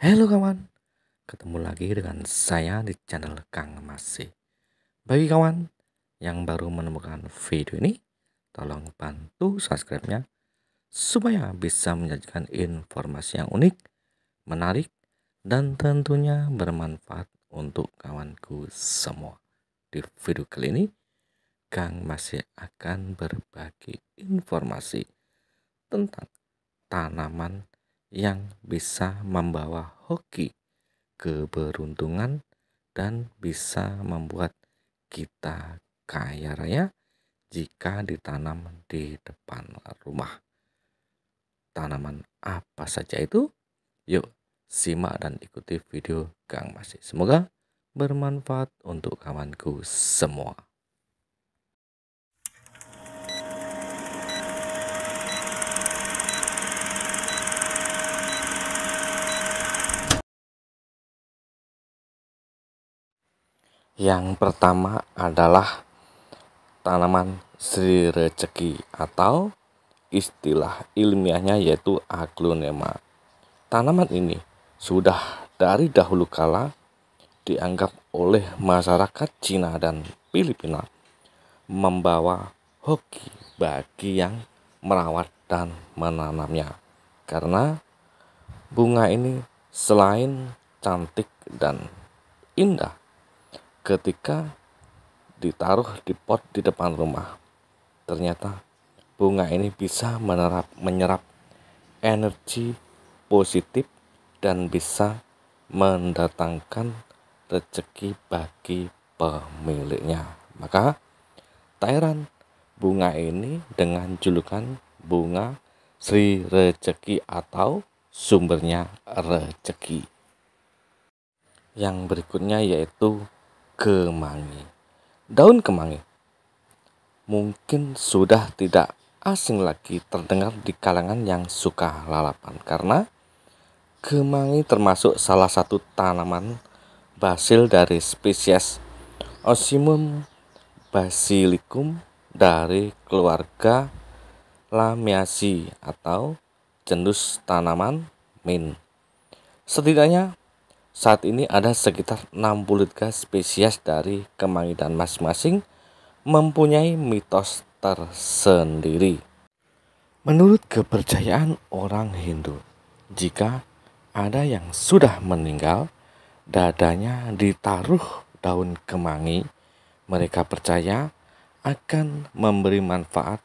Halo kawan, ketemu lagi dengan saya di channel Kang Masih. Bagi kawan yang baru menemukan video ini, tolong bantu subscribe-nya supaya bisa menyajikan informasi yang unik, menarik, dan tentunya bermanfaat untuk kawanku semua. Di video kali ini, Kang Masih akan berbagi informasi tentang tanaman yang bisa membawa hoki, keberuntungan, dan bisa membuat kita kaya raya jika ditanam di depan rumah. Tanaman apa saja itu? Yuk simak dan ikuti video Kang Masih. Semoga bermanfaat untuk kawanku semua. Yang pertama adalah tanaman Sri Rezeki atau istilah ilmiahnya yaitu Aglonema. Tanaman ini sudah dari dahulu kala dianggap oleh masyarakat Cina dan Filipina membawa hoki bagi yang merawat dan menanamnya. Karena bunga ini selain cantik dan indah ketika ditaruh di pot di depan rumah, ternyata bunga ini bisa menyerap energi positif dan bisa mendatangkan rezeki bagi pemiliknya. Maka tak heran bunga ini dengan julukan bunga Sri Rezeki atau sumbernya rezeki. Yang berikutnya yaitu kemangi. Daun kemangi mungkin sudah tidak asing lagi terdengar di kalangan yang suka lalapan karena kemangi termasuk salah satu tanaman basil dari spesies Ocimum basilicum dari keluarga Lamiaceae atau genus tanaman mint. Setidaknya saat ini ada sekitar 63 spesies dari kemangi dan masing-masing mempunyai mitos tersendiri. Menurut kepercayaan orang Hindu, jika ada yang sudah meninggal, dadanya ditaruh daun kemangi, mereka percaya akan memberi manfaat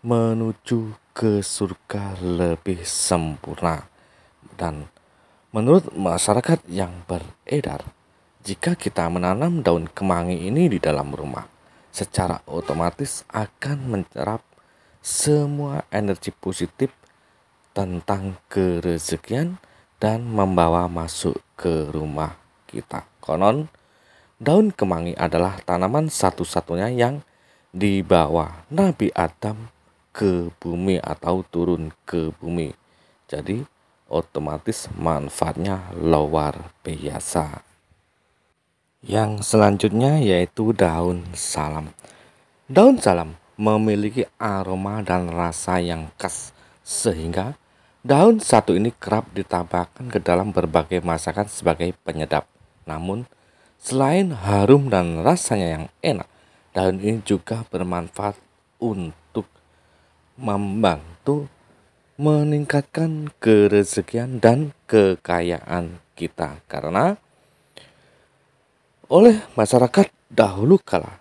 menuju ke surga lebih sempurna. Dan menurut masyarakat yang beredar, jika kita menanam daun kemangi ini di dalam rumah, secara otomatis akan menyerap semua energi positif tentang kerezekian dan membawa masuk ke rumah kita. Konon, daun kemangi adalah tanaman satu-satunya yang dibawa Nabi Adam ke bumi atau turun ke bumi. Jadi, otomatis manfaatnya luar biasa. Yang selanjutnya yaitu daun salam. Daun salam memiliki aroma dan rasa yang khas sehingga daun satu ini kerap ditambahkan ke dalam berbagai masakan sebagai penyedap. Namun, selain harum dan rasanya yang enak, daun ini juga bermanfaat untuk membantu meningkatkan kerezekian dan kekayaan kita karena oleh masyarakat dahulu kala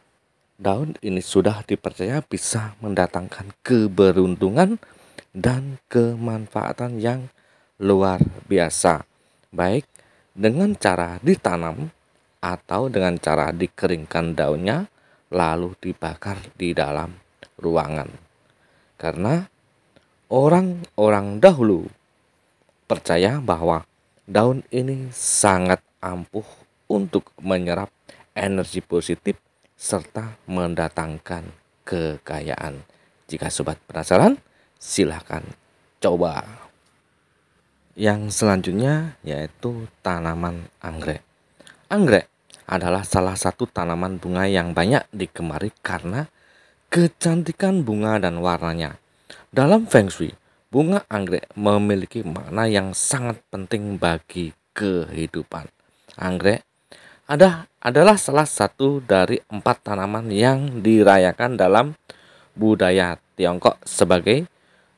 daun ini sudah dipercaya bisa mendatangkan keberuntungan dan kemanfaatan yang luar biasa, baik dengan cara ditanam atau dengan cara dikeringkan daunnya lalu dibakar di dalam ruangan. Karena orang-orang dahulu percaya bahwa daun ini sangat ampuh untuk menyerap energi positif serta mendatangkan kekayaan. Jika sobat penasaran, silahkan coba. Yang selanjutnya yaitu tanaman anggrek. Anggrek adalah salah satu tanaman bunga yang banyak digemari karena kecantikan bunga dan warnanya. Dalam Feng Shui, bunga anggrek memiliki makna yang sangat penting bagi kehidupan. Anggrek adalah salah satu dari 4 tanaman yang dirayakan dalam budaya Tiongkok sebagai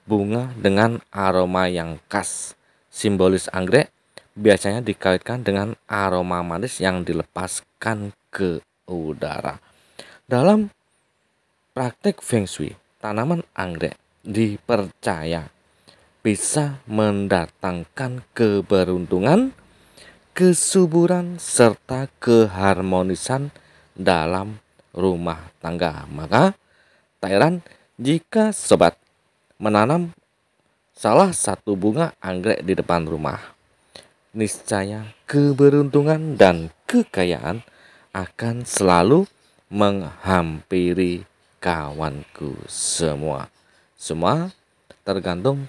bunga dengan aroma yang khas. Simbolis anggrek biasanya dikaitkan dengan aroma manis yang dilepaskan ke udara. Dalam praktek Feng Shui, tanaman anggrek dipercaya bisa mendatangkan keberuntungan, kesuburan, serta keharmonisan dalam rumah tangga. Maka tak heran jika sobat menanam salah satu bunga anggrek di depan rumah. Niscaya keberuntungan dan kekayaan akan selalu menghampiri kawanku semua. Semua tergantung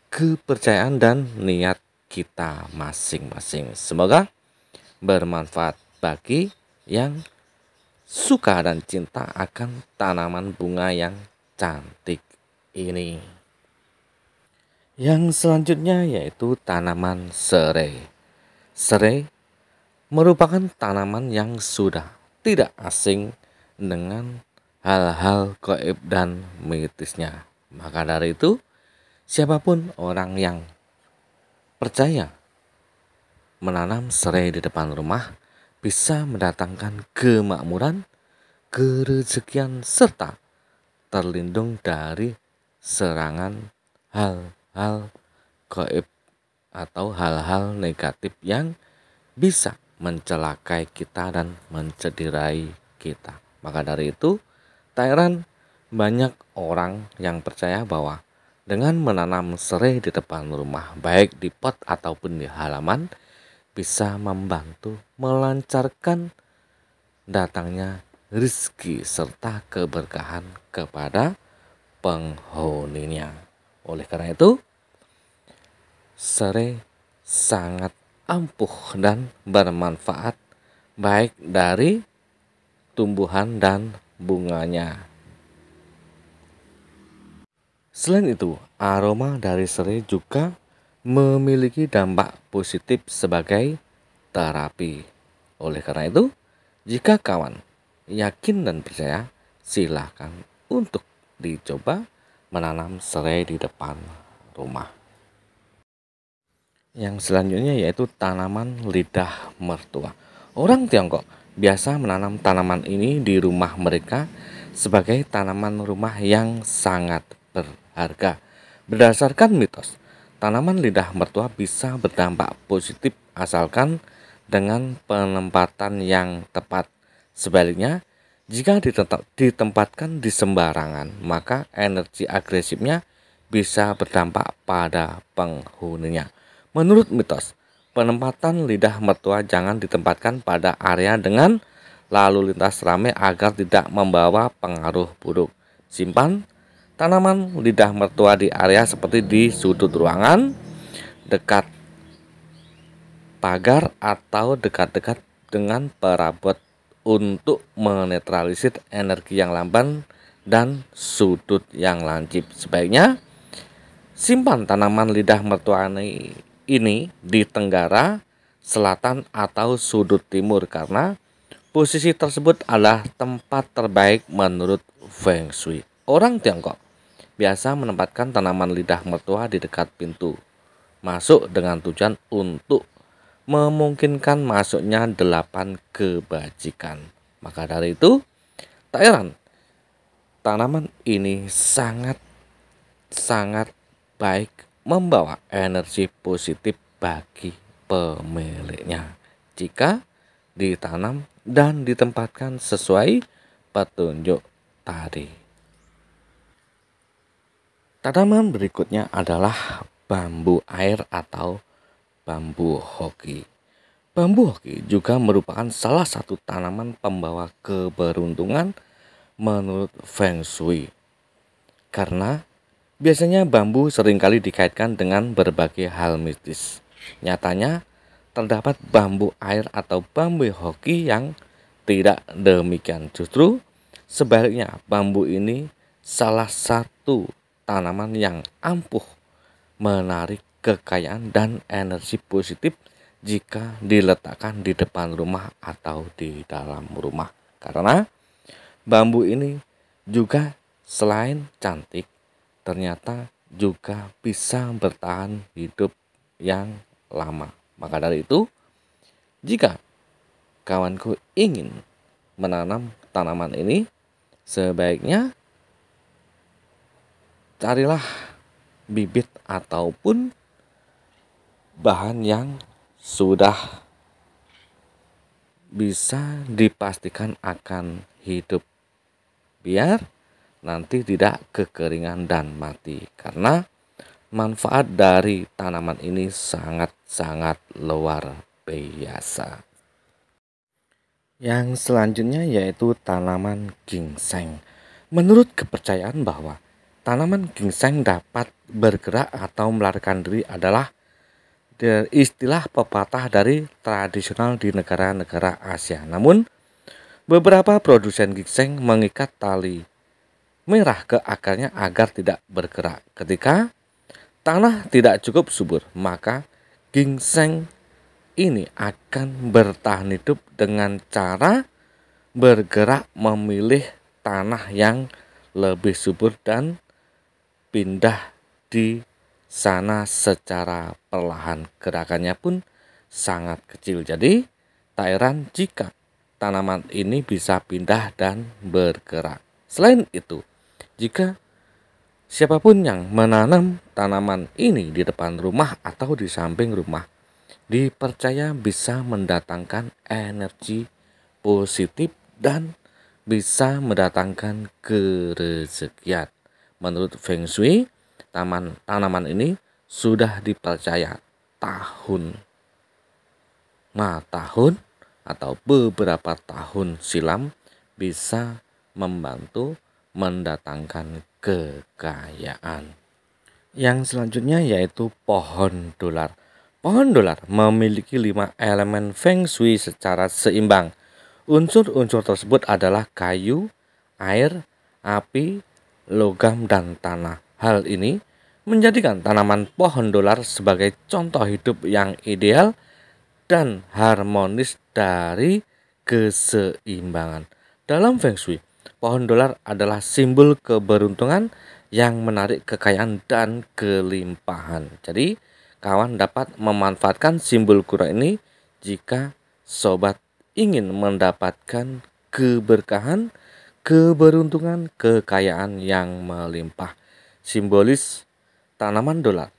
kepercayaan dan niat kita masing-masing. Semoga bermanfaat bagi yang suka dan cinta akan tanaman bunga yang cantik ini. Yang selanjutnya yaitu tanaman serai. Serai merupakan tanaman yang sudah tidak asing dengan hal-hal gaib dan mitisnya. Maka dari itu, siapapun orang yang percaya menanam serai di depan rumah bisa mendatangkan kemakmuran, kerezekian, serta terlindung dari serangan hal-hal gaib atau hal-hal negatif yang bisa mencelakai kita dan mencederai kita. Maka dari itu, tak heran banyak orang yang percaya bahwa dengan menanam serai di depan rumah, baik di pot ataupun di halaman, bisa membantu melancarkan datangnya rezeki serta keberkahan kepada penghuninya. Oleh karena itu, serai sangat ampuh dan bermanfaat baik dari tumbuhan dan bunganya. Selain itu, aroma dari serai juga memiliki dampak positif sebagai terapi. Oleh karena itu, jika kawan yakin dan percaya, silakan untuk dicoba menanam serai di depan rumah. Yang selanjutnya yaitu tanaman lidah mertua. Orang Tiongkok biasa menanam tanaman ini di rumah mereka sebagai tanaman rumah yang sangat berharga. Berdasarkan mitos, tanaman lidah mertua bisa berdampak positif asalkan dengan penempatan yang tepat. Sebaliknya, jika ditempatkan di sembarangan, maka energi agresifnya bisa berdampak pada penghuninya. Menurut mitos, penempatan lidah mertua jangan ditempatkan pada area dengan lalu lintas ramai agar tidak membawa pengaruh buruk. Simpan tanaman lidah mertua di area seperti di sudut ruangan, dekat pagar, atau dekat-dekat dengan perabot untuk menetralisir energi yang lamban dan sudut yang lancip. Sebaiknya simpan tanaman lidah mertua ini di tenggara, selatan, atau sudut timur karena posisi tersebut adalah tempat terbaik menurut Feng Shui. Orang Tiongkok biasa menempatkan tanaman lidah mertua di dekat pintu masuk dengan tujuan untuk memungkinkan masuknya 8 kebajikan. Maka dari itu, tak heran tanaman ini sangat baik membawa energi positif bagi pemiliknya jika ditanam dan ditempatkan sesuai petunjuk tadi. Tanaman berikutnya adalah bambu air atau bambu hoki. Bambu hoki juga merupakan salah satu tanaman pembawa keberuntungan menurut Feng Shui. Karena biasanya bambu seringkali dikaitkan dengan berbagai hal mistis. Nyatanya terdapat bambu air atau bambu hoki yang tidak demikian. Justru sebaliknya, bambu ini salah satu tanaman yang ampuh menarik kekayaan dan energi positif jika diletakkan di depan rumah atau di dalam rumah. Karena bambu ini juga selain cantik, ternyata juga bisa bertahan hidup yang lama. Maka dari itu, jika kawanku ingin menanam tanaman ini, sebaiknya carilah bibit ataupun bahan yang sudah bisa dipastikan akan hidup, biar nanti tidak kekeringan dan mati. Karena manfaat dari tanaman ini sangat-sangat luar biasa. Yang selanjutnya yaitu tanaman ginseng. Menurut kepercayaan bahwa tanaman ginseng dapat bergerak atau melarikan diri adalah istilah pepatah dari tradisional di negara-negara Asia. Namun, beberapa produsen ginseng mengikat tali merah ke akarnya agar tidak bergerak. Ketika tanah tidak cukup subur, maka ginseng ini akan bertahan hidup dengan cara bergerak memilih tanah yang lebih subur dan pindah di sana secara perlahan. Gerakannya pun sangat kecil. Jadi tak heran jika tanaman ini bisa pindah dan bergerak. Selain itu, jika siapapun yang menanam tanaman ini di depan rumah atau di samping rumah, dipercaya bisa mendatangkan energi positif dan bisa mendatangkan kerezekian. Menurut Feng Shui, tanaman ini sudah dipercaya tahun atau beberapa tahun silam bisa membantu mendatangkan kekayaan. Yang selanjutnya yaitu pohon dolar. Pohon dolar memiliki 5 elemen Feng Shui secara seimbang. Unsur-unsur tersebut adalah kayu, air, api, logam, dan tanah. Hal ini menjadikan tanaman pohon dolar sebagai contoh hidup yang ideal dan harmonis dari keseimbangan. Dalam Feng Shui, pohon dolar adalah simbol keberuntungan yang menarik kekayaan dan kelimpahan. Jadi, kawan dapat memanfaatkan simbol kura ini jika sobat ingin mendapatkan keberkahan, keberuntungan, kekayaan yang melimpah. Simbolis tanaman dolar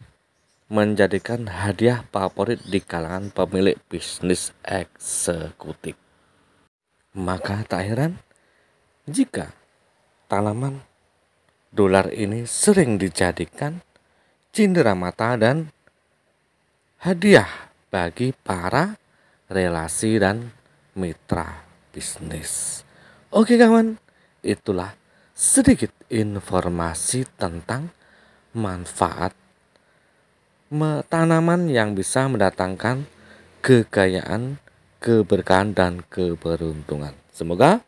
menjadikan hadiah favorit di kalangan pemilik bisnis eksekutif. Maka tak heran jika tanaman dolar ini sering dijadikan cindera mata dan hadiah bagi para relasi dan mitra bisnis. Oke kawan, itulah sedikit informasi tentang manfaat tanaman yang bisa mendatangkan kekayaan, keberkahan, dan keberuntungan. Semoga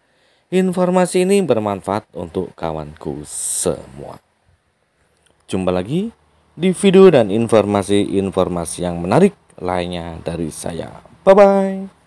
informasi ini bermanfaat untuk kawanku semua. Jumpa lagi di video dan informasi-informasi yang menarik lainnya dari saya. Bye-bye.